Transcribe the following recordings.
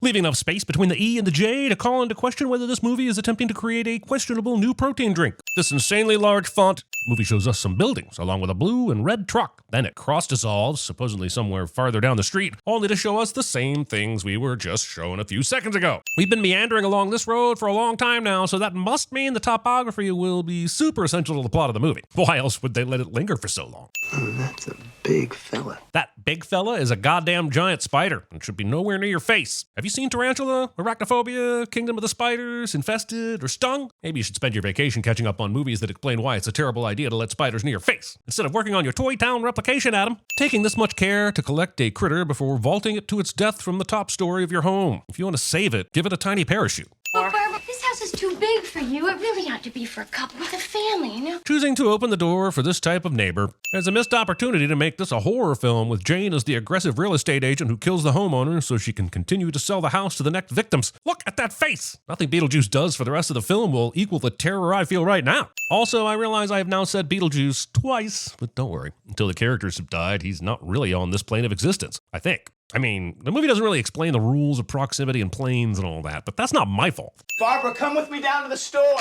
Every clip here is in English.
leaving enough space between the E and the J to call into question whether this movie is attempting to create a questionable new protein drink. This insanely large font movie shows us some buildings, along with a blue and red truck. Then it cross-dissolves, supposedly somewhere farther down the street, only to show us the same things we were just shown a few seconds ago. We've been meandering along this road for a long time now, so that must mean the topography will be super essential to the plot of the movie. Why else would they let it linger for so long? That's a big fella. That big fella is a goddamn giant spider and should be nowhere near your face. Have you seen Tarantula, Arachnophobia, Kingdom of the Spiders, Infested, or Stung? Maybe you should spend your vacation catching up on movies that explain why it's a terrible idea to let spiders near your face, instead of working on your Toy Town replication, Adam. Taking this much care to collect a critter before vaulting it to its death from the top story of your home. If you want to save it, give it a tiny parachute. Well, Barbara, this house is too big for you. It really ought to be for a couple with a family, you know? Choosing to open the door for this type of neighbor is a missed opportunity to make this a horror film with Jane as the aggressive real estate agent who kills the homeowner so she can continue to sell the house to the next victims. Look at that face! Nothing Beetlejuice does for the rest of the film will equal the terror I feel right now. Also, I realize I have now said Beetlejuice twice, but don't worry. Until the characters have died, he's not really on this plane of existence, I think. I mean, the movie doesn't really explain the rules of proximity and planes and all that, but that's not my fault. Barbara, come with me down to the store.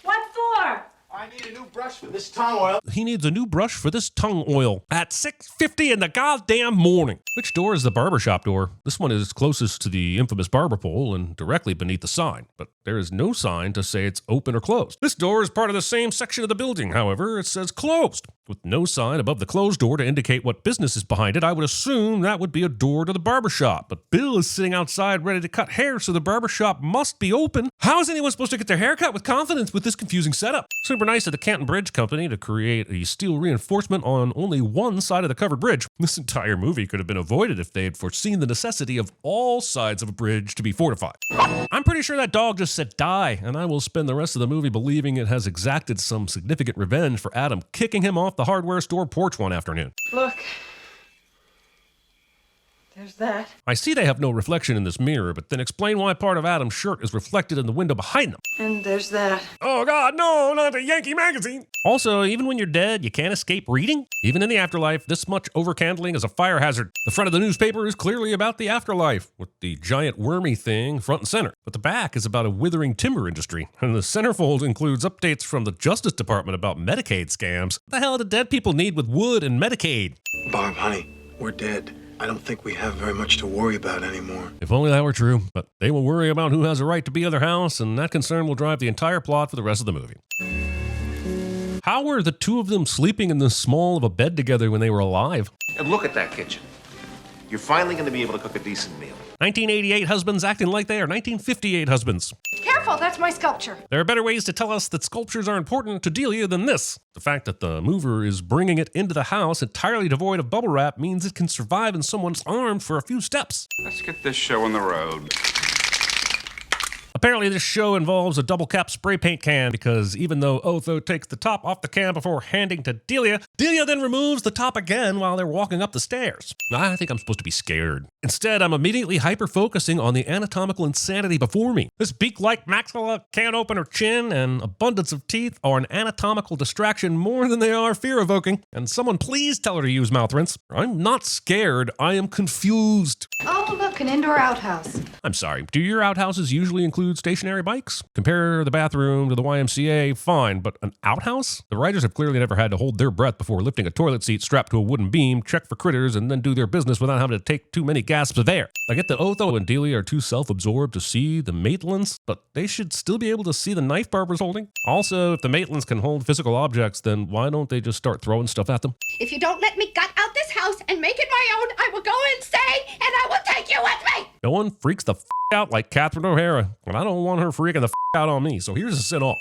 What for? I need a new brush for this tongue oil. He needs a new brush for this tongue oil at 6:50 in the goddamn morning. Which door is the barbershop door? This one is closest to the infamous barber pole and directly beneath the sign, but there is no sign to say it's open or closed. This door is part of the same section of the building, however, it says closed. With no sign above the closed door to indicate what business is behind it, I would assume that would be a door to the barbershop. But Bill is sitting outside ready to cut hair, so the barbershop must be open. How is anyone supposed to get their hair cut with confidence with this confusing setup? Super nice of the Canton Bridge Company to create a steel reinforcement on only one side of the covered bridge. This entire movie could have been avoided if they had foreseen the necessity of all sides of a bridge to be fortified. I'm pretty sure that dog just said die, and I will spend the rest of the movie believing it has exacted some significant revenge for Adam kicking him off the hardware store porch one afternoon. Look. There's that. I see they have no reflection in this mirror, but then explain why part of Adam's shirt is reflected in the window behind them. And there's that. Oh God, no, not the Yankee magazine. Also, even when you're dead, you can't escape reading. Even in the afterlife, this much overcandling is a fire hazard. The front of the newspaper is clearly about the afterlife, with the giant wormy thing front and center. But the back is about a withering timber industry, and the centerfold includes updates from the Justice Department about Medicaid scams. What the hell do dead people need with wood and Medicaid? Barb, honey, we're dead. I don't think we have very much to worry about anymore. If only that were true, but they will worry about who has a right to be in their house, and that concern will drive the entire plot for the rest of the movie. How were the two of them sleeping in this small of a bed together when they were alive? And look at that kitchen. You're finally going to be able to cook a decent meal. 1988 husbands acting like they are 1958 husbands. Careful, that's my sculpture. There are better ways to tell us that sculptures are important to Delia than this. The fact that the mover is bringing it into the house entirely devoid of bubble wrap means it can survive in someone's arms for a few steps. Let's get this show on the road. Apparently this show involves a double cap spray paint can because even though Otho takes the top off the can before handing to Delia, Delia then removes the top again while they're walking up the stairs. I think I'm supposed to be scared. Instead, I'm immediately hyper-focusing on the anatomical insanity before me. This beak-like maxilla, can opener chin, and abundance of teeth are an anatomical distraction more than they are fear-evoking. And someone please tell her to use mouth rinse. I'm not scared, I am confused. Oh, look, an indoor outhouse. I'm sorry, do your outhouses usually include stationary bikes? Compare the bathroom to the YMCA, fine, but an outhouse? The writers have clearly never had to hold their breath before lifting a toilet seat strapped to a wooden beam, check for critters, and then do their business without having to take too many gasps of air. I get that Otho and Delia are too self-absorbed to see the Maitlands, but they should still be able to see the knife Barbara's holding. Also, if the Maitlands can hold physical objects, then why don't they just start throwing stuff at them? If you don't let me gut out this house and make it my own, I will go insane and I will take you with me. No one freaks the out like Catherine O'Hara, and I don't want her freaking the out on me, so here's a sin-off.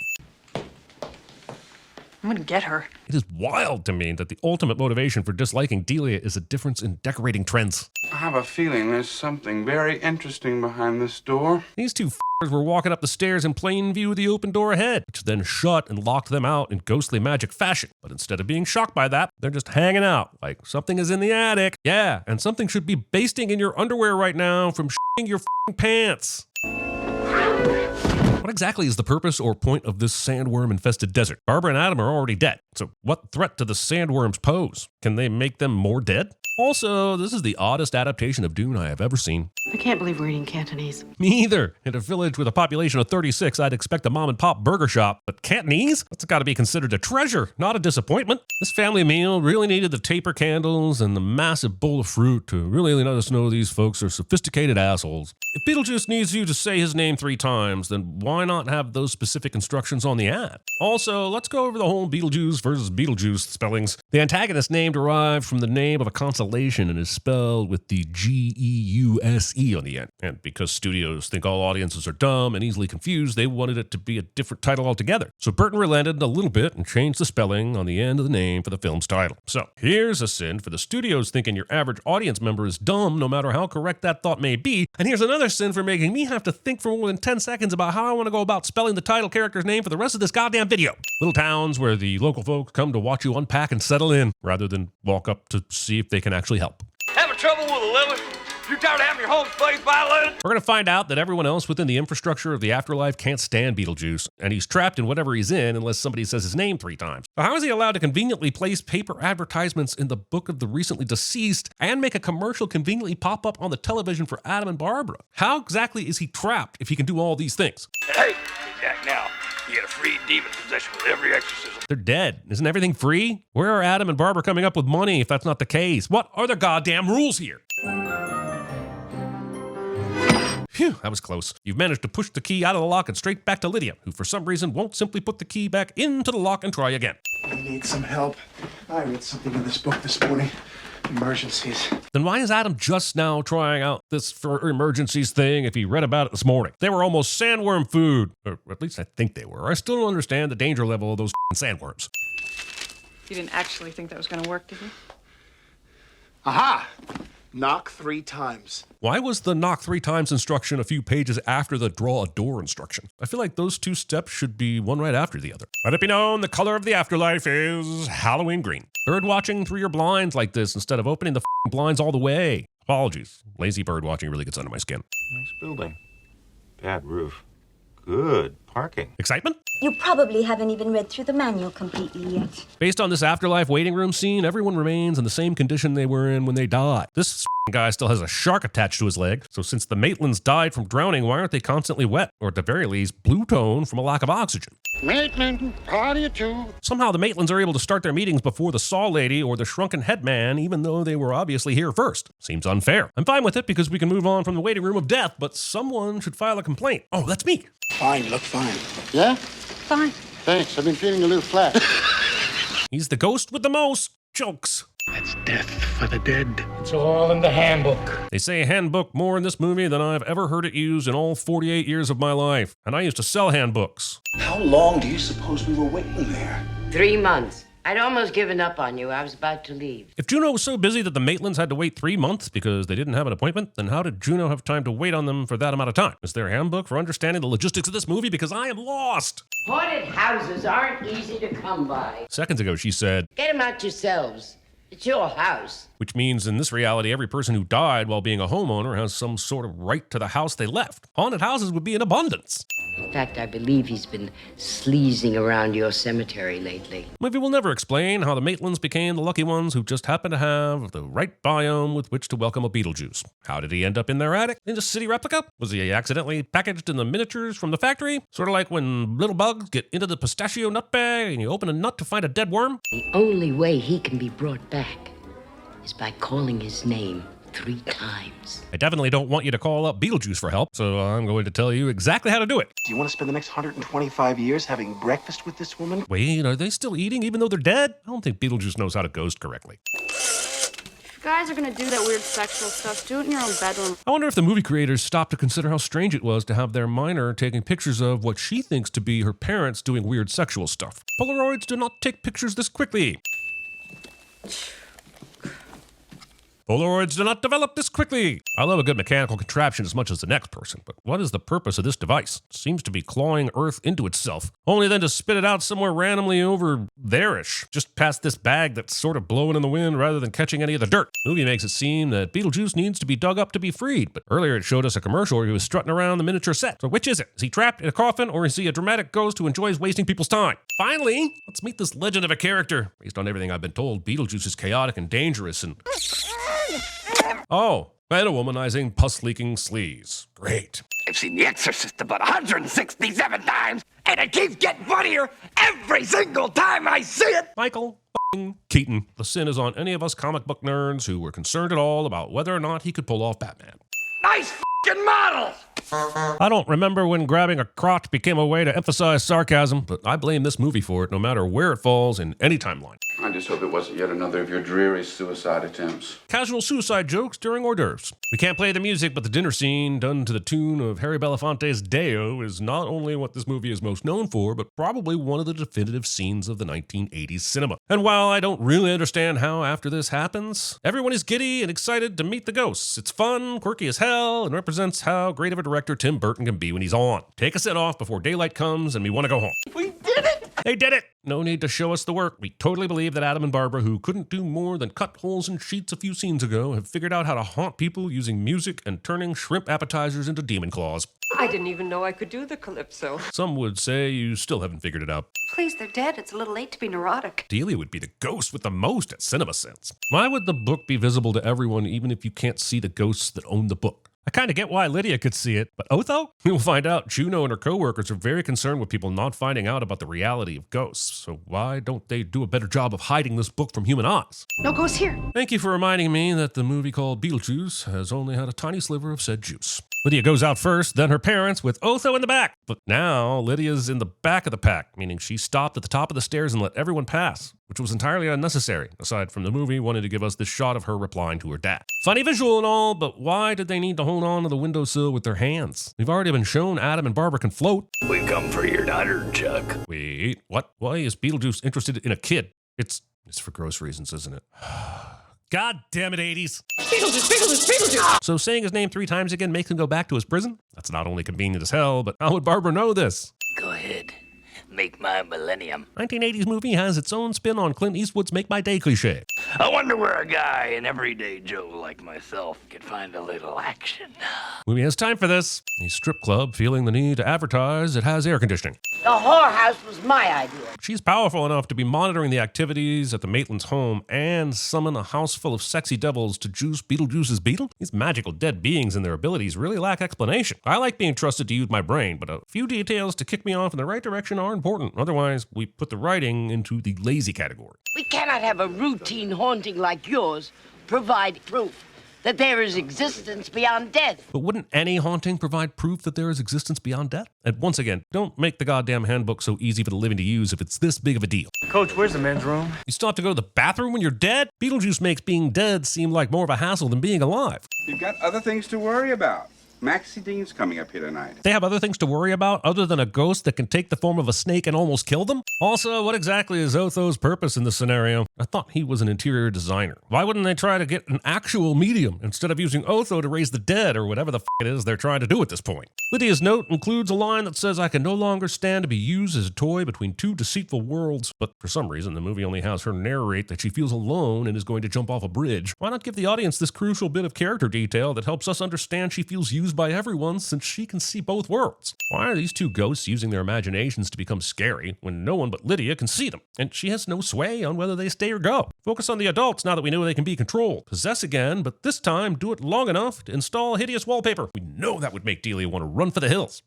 I'm gonna get her. It is wild to me that the ultimate motivation for disliking Delia is a difference in decorating trends. I have a feeling there's something very interesting behind this door. These two were walking up the stairs in plain view of the open door ahead, which then shut and locked them out in ghostly magic fashion. But instead of being shocked by that, they're just hanging out, like something is in the attic. Yeah, and something should be basting in your underwear right now from shitting your pants. What exactly is the purpose or point of this sandworm-infested desert? Barbara and Adam are already dead, so what threat do the sandworms pose? Can they make them more dead? Also, this is the oddest adaptation of Dune I have ever seen. I can't believe we're eating Cantonese. Me either. In a village with a population of 36, I'd expect a mom and pop burger shop. But Cantonese? That's got to be considered a treasure, not a disappointment. This family meal really needed the taper candles and the massive bowl of fruit to really let us know these folks are sophisticated assholes. If Beetlejuice needs you to say his name 3 times, then why not have those specific instructions on the ad? Also, let's go over the whole Beetlejuice versus Beetlejuice spellings. The antagonist name derived from the name of a constellation and is spelled with the G-E-U-S-E on the end. And because studios think all audiences are dumb and easily confused, they wanted it to be a different title altogether. So Burton relented a little bit and changed the spelling on the end of the name for the film's title. So here's a sin for the studios thinking your average audience member is dumb no matter how correct that thought may be. And here's another sin for making me have to think for more than 10 seconds about how I want to go about spelling the title character's name for the rest of this goddamn video. Little towns where the local folks come to watch you unpack and settle in rather than walk up to see if they can actually help. Having trouble with a limit? You tired of having your home space violated? We're going to find out that everyone else within the infrastructure of the afterlife can't stand Beetlejuice, and he's trapped in whatever he's in unless somebody says his name 3 times. So how is he allowed to conveniently place paper advertisements in the book of the recently deceased and make a commercial conveniently pop up on the television for Adam and Barbara? How exactly is he trapped if he can do all these things? Hey, Jack, now. You get a free demon possession with every exorcism. They're dead. Isn't everything free? Where are Adam and Barbara coming up with money if that's not the case? What are the goddamn rules here? Phew, that was close. You've managed to push the key out of the lock and straight back to Lydia, who for some reason won't simply put the key back into the lock and try again. I need some help. I read something in this book this morning. Emergencies. Then why is Adam just now trying out this for emergencies thing if he read about it this morning? They were almost sandworm food. Or at least I think they were. I still don't understand the danger level of those sandworms. You didn't actually think that was going to work, did you? Aha! Knock 3 times. Why was the knock 3 times instruction a few pages after the draw a door instruction? I feel like those 2 steps should be one right after the other. Let it be known the color of the afterlife is Halloween green. Bird watching through your blinds like this instead of opening the blinds all the way. Apologies. Lazy bird watching really gets under my skin. Nice building. Bad roof. Good parking. Excitement? You probably haven't even read through the manual completely yet. Based on this afterlife waiting room scene, everyone remains in the same condition they were in when they died. This guy still has a shark attached to his leg, so since the Maitlands died from drowning, why aren't they constantly wet? Or at the very least, blue tone from a lack of oxygen? Maitland, party of 2. Somehow the Maitlands are able to start their meetings before the Saw Lady or the Shrunken Head Man, even though they were obviously here first. Seems unfair. I'm fine with it because we can move on from the waiting room of death, but someone should file a complaint. Oh, that's me. Fine, you look fine. Yeah? Fine. Thanks, I've been feeling a little flat. He's the ghost with the most jokes. That's death for the dead. It's all in the handbook. They say handbook more in this movie than I've ever heard it used in all 48 years of my life. And I used to sell handbooks. How long do you suppose we were waiting there? 3 months. I'd almost given up on you. I was about to leave. If Juno was so busy that the Maitlands had to wait 3 months because they didn't have an appointment, then how did Juno have time to wait on them for that amount of time? Is there a handbook for understanding the logistics of this movie? Because I am lost. Haunted houses aren't easy to come by. Seconds ago, she said, Get them out yourselves. It's your house. Which means in this reality, every person who died while being a homeowner has some sort of right to the house they left. Haunted houses would be in abundance. In fact, I believe he's been sleazing around your cemetery lately. Movie will never explain how the Maitlands became the lucky ones who just happened to have the right biome with which to welcome a Beetlejuice. How did he end up in their attic? In a city replica? Was he accidentally packaged in the miniatures from the factory? Sort of like when little bugs get into the pistachio nut bag and you open a nut to find a dead worm? The only way he can be brought back is by calling his name 3 times. I definitely don't want you to call up Beetlejuice for help, so I'm going to tell you exactly how to do it. Do you want to spend the next 125 years having breakfast with this woman? Wait, are they still eating even though they're dead? I don't think Beetlejuice knows how to ghost correctly. If you guys are gonna do that weird sexual stuff, do it in your own bedroom. I wonder if the movie creators stopped to consider how strange it was to have their minor taking pictures of what she thinks to be her parents doing weird sexual stuff. Polaroids do not take pictures this quickly. Polaroids do not develop this quickly. I love a good mechanical contraption as much as the next person, but what is the purpose of this device? It seems to be clawing Earth into itself, only then to spit it out somewhere randomly over there-ish, just past this bag that's sort of blowing in the wind rather than catching any of the dirt. The movie makes it seem that Beetlejuice needs to be dug up to be freed, but earlier it showed us a commercial where he was strutting around the miniature set. So which is it? Is he trapped in a coffin, or is he a dramatic ghost who enjoys wasting people's time? Finally, let's meet this legend of a character. Based on everything I've been told, Beetlejuice is chaotic and dangerous and... Oh, and a womanizing, pus-leaking sleaze. Great. I've seen The Exorcist about 167 times, and it keeps getting funnier every single time I see it. Michael Keaton. The sin is on any of us comic book nerds who were concerned at all about whether or not he could pull off Batman. Nice f***ing model. I don't remember when grabbing a crotch became a way to emphasize sarcasm, but I blame this movie for it no matter where it falls in any timeline. I just hope it wasn't yet another of your dreary suicide attempts. Casual suicide jokes during hors d'oeuvres. We can't play the music, but the dinner scene, done to the tune of Harry Belafonte's Deo, is not only what this movie is most known for, but probably one of the definitive scenes of the 1980s cinema. And while I don't really understand how after this happens, everyone is giddy and excited to meet the ghosts. It's fun, quirky as hell, and represents how great of a director Tim Burton can be when he's on. Take a set off before daylight comes and we want to go home. We did it. They did it! No need to show us the work. We totally believe that Adam and Barbara, who couldn't do more than cut holes in sheets a few scenes ago, have figured out how to haunt people using music and turning shrimp appetizers into demon claws. I didn't even know I could do the calypso. Some would say you still haven't figured it out. Please, they're dead. It's a little late to be neurotic. Delia would be the ghost with the most at CinemaSins. Why would the book be visible to everyone even if you can't see the ghosts that own the book? I kind of get why Lydia could see it, but Otho? We'll find out. Juno and her co-workers are very concerned with people not finding out about the reality of ghosts, so why don't they do a better job of hiding this book from human eyes? No ghosts here. Thank you for reminding me that the movie called Beetlejuice has only had a tiny sliver of said juice. Lydia goes out first, then her parents, with Otho in the back. But now Lydia's in the back of the pack, meaning she stopped at the top of the stairs and let everyone pass, which was entirely unnecessary, aside from the movie wanting to give us this shot of her replying to her dad. Funny visual and all, but why did they need to hold on to the windowsill with their hands? We've already been shown Adam and Barbara can float. We come for your daughter, Chuck. Wait, what? Why is Beetlejuice interested in a kid? It's for gross reasons, isn't it? God damn it, 80s. Beetlejuice, Beetlejuice, Beetlejuice! So saying his name 3 times again makes him go back to his prison? That's not only convenient as hell, but how would Barbara know this? Go ahead. Make my millennium. 1980s movie has its own spin on Clint Eastwood's Make My Day cliche. I wonder where a guy, an everyday Joe like myself, could find a little action. Movie has time for this. A strip club feeling the need to advertise it has air conditioning. The whorehouse was my idea. She's powerful enough to be monitoring the activities at the Maitland's home and summon a house full of sexy devils to juice Beetlejuice's beetle? These magical dead beings and their abilities really lack explanation. I like being trusted to use my brain, but a few details to kick me off in the right direction are important. Otherwise, we put the writing into the lazy category. We cannot have a routine haunting like yours provide proof that there is existence beyond death. But wouldn't any haunting provide proof that there is existence beyond death? And once again, don't make the goddamn handbook so easy for the living to use if it's this big of a deal. Coach, where's the men's room? You still have to go to the bathroom when you're dead? Beetlejuice makes being dead seem like more of a hassle than being alive. You've got other things to worry about. Maxie Dean's coming up here tonight. They have other things to worry about other than a ghost that can take the form of a snake and almost kill them? Also, what exactly is Otho's purpose in this scenario? I thought he was an interior designer. Why wouldn't they try to get an actual medium instead of using Otho to raise the dead or whatever the f it is they're trying to do at this point? Lydia's note includes a line that says, "I can no longer stand to be used as a toy between 2 deceitful worlds." But for some reason, the movie only has her narrate that she feels alone and is going to jump off a bridge. Why not give the audience this crucial bit of character detail that helps us understand she feels used by everyone since she can see both worlds? Why are these 2 ghosts using their imaginations to become scary when no one but Lydia can see them? And she has no sway on whether they stay or go. Focus on the adults now that we know they can be controlled. Possess again, but this time do it long enough to install hideous wallpaper. We know that would make Delia want to run for the hills.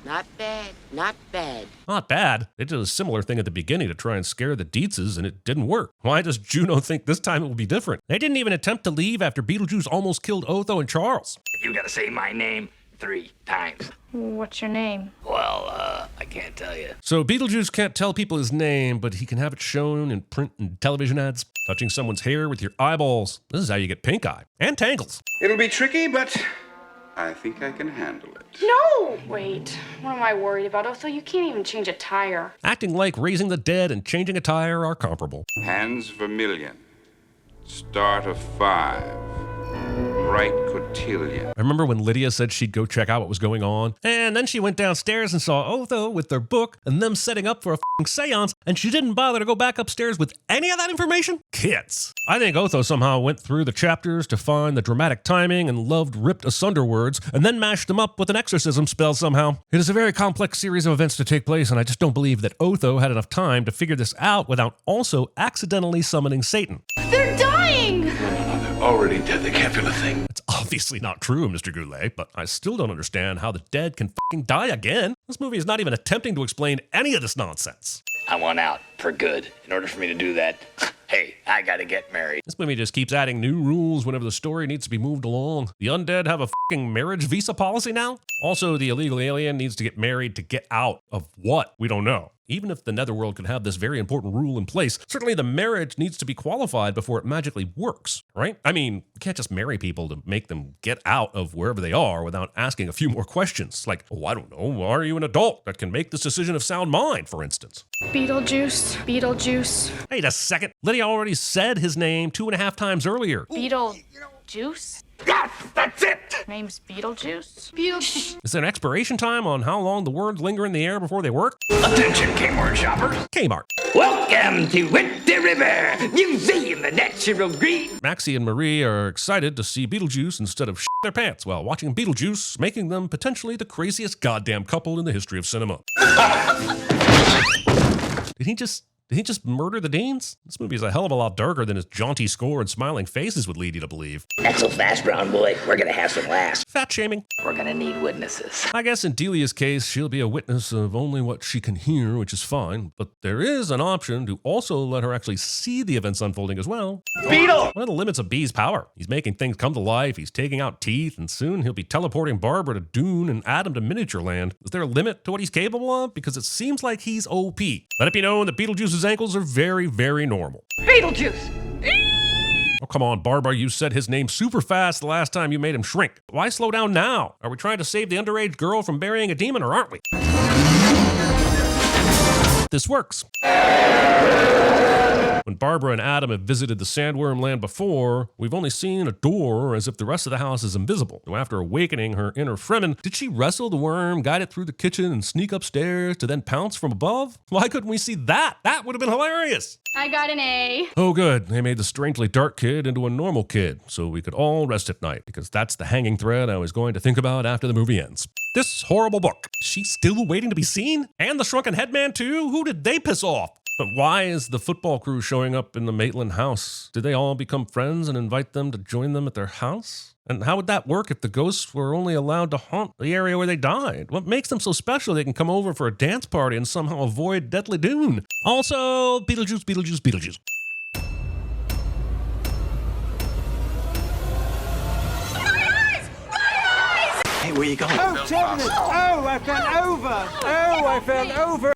Not bad, not bad. Not bad. They did a similar thing at the beginning to try and scare the Dietzes, and it didn't work. Why does Juno think this time it will be different? They didn't even attempt to leave after Beetlejuice almost killed Otho and Charles. You gotta say my name 3 times. What's your name? Well, I can't tell you. So Beetlejuice can't tell people his name, but he can have it shown in print and television ads. Touching someone's hair with your eyeballs. This is how you get pink eye. And tangles. It'll be tricky, but I think I can handle it. No! Wait, what am I worried about? Otho, you can't even change a tire. Acting like raising the dead and changing a tire are comparable. Hands vermilion. Start of 5. Bright cotillion. I remember when Lydia said she'd go check out what was going on, and then she went downstairs and saw Otho with their book and them setting up for a f***ing seance, and she didn't bother to go back upstairs with any of that information? Kids. I think Otho somehow went through the chapters to find the dramatic timing and loved ripped asunder words, and then mashed them up with an exorcism spell somehow. It is a very complex series of events to take place, and I just don't believe that Otho had enough time to figure this out without also accidentally summoning Satan. They're dying! One another already dead. They can't feel a thing. It's obviously not true, Mr. Goulet, but I still don't understand how the dead can fucking die again. This movie is not even attempting to explain any of this nonsense. I want out for good. In order for me to do that, hey, I gotta get married. This movie just keeps adding new rules whenever the story needs to be moved along. The undead have a fucking marriage visa policy now? Also, the illegal alien needs to get married to get out of what? We don't know. Even if the netherworld could have this very important rule in place, certainly the marriage needs to be qualified before it magically works, right? I mean, you can't just marry people to make them get out of wherever they are without asking a few more questions. Like, oh, I don't know, are you an adult that can make this decision of sound mind, for instance? Beetlejuice. Beetlejuice. Wait a second. Lydia already said his name 2.5 times earlier. Beetlejuice? Yes, that's it! Name's Beetlejuice? Beetlejuice. Is there an expiration time on how long the words linger in the air before they work? Attention, Kmart shoppers. Kmart. Welcome to Whitty River, Museum of Natural Green. Maxie and Marie are excited to see Beetlejuice instead of their pants while watching Beetlejuice, making them potentially the craziest goddamn couple in the history of cinema. Did he just murder the Deans? This movie is a hell of a lot darker than his jaunty score and smiling faces would lead you to believe. Not so fast, brown boy. We're gonna have some laughs. Fat shaming. We're gonna need witnesses. I guess in Delia's case, she'll be a witness of only what she can hear, which is fine. But there is an option to also let her actually see the events unfolding as well. Beetle! What are the limits of Bee's power? He's making things come to life, he's taking out teeth, and soon he'll be teleporting Barbara to Dune and Adam to Miniature Land. Is there a limit to what he's capable of? Because it seems like he's OP. Let it be known that Beetlejuice's ankles are very, very normal. Beetlejuice! Oh, come on, Barbara, you said his name super fast the last time you made him shrink. Why slow down now? Are we trying to save the underage girl from burying a demon, or aren't we? This works. When Barbara and Adam have visited the Sandworm Land before, we've only seen a door as if the rest of the house is invisible. So after awakening her inner Fremen, did she wrestle the worm, guide it through the kitchen, and sneak upstairs to then pounce from above? Why couldn't we see that? That would have been hilarious. I got an A. Oh good, they made the strangely dark kid into a normal kid, so we could all rest at night, because that's the hanging thread I was going to think about after the movie ends. This horrible book. She's still waiting to be seen? And the Shrunken Headman too? Who did they piss off? But why is the football crew showing up in the Maitland house? Did they all become friends and invite them to join them at their house? And how would that work if the ghosts were only allowed to haunt the area where they died? What makes them so special they can come over for a dance party and somehow avoid Deadly Dune? Also, Beetlejuice, Beetlejuice, Beetlejuice. Hey, where you going? Oh, Terminus! Oh, I fell over! Oh, I fell over!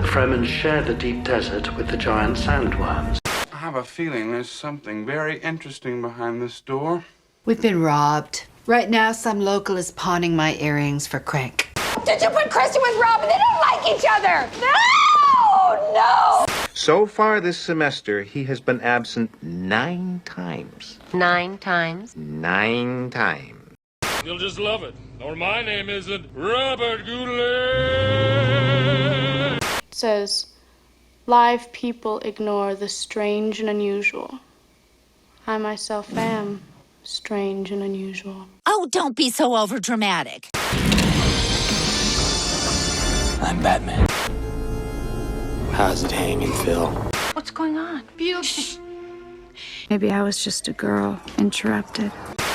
The Fremen share the deep desert with the giant sandworms. I have a feeling there's something very interesting behind this door. We've been robbed. Right now, some local is pawning my earrings for crank. Did you put Kristen with Robin? They don't like each other. No, no. So far this semester, he has been absent 9 times. 9 times? 9 times. You'll just love it. Or my name isn't Robert Goulet. It says, live people ignore the strange and unusual. I myself am strange and unusual. Oh, don't be so overdramatic. I'm Batman. How's it hanging, Phil? What's going on? Maybe I was just a girl interrupted.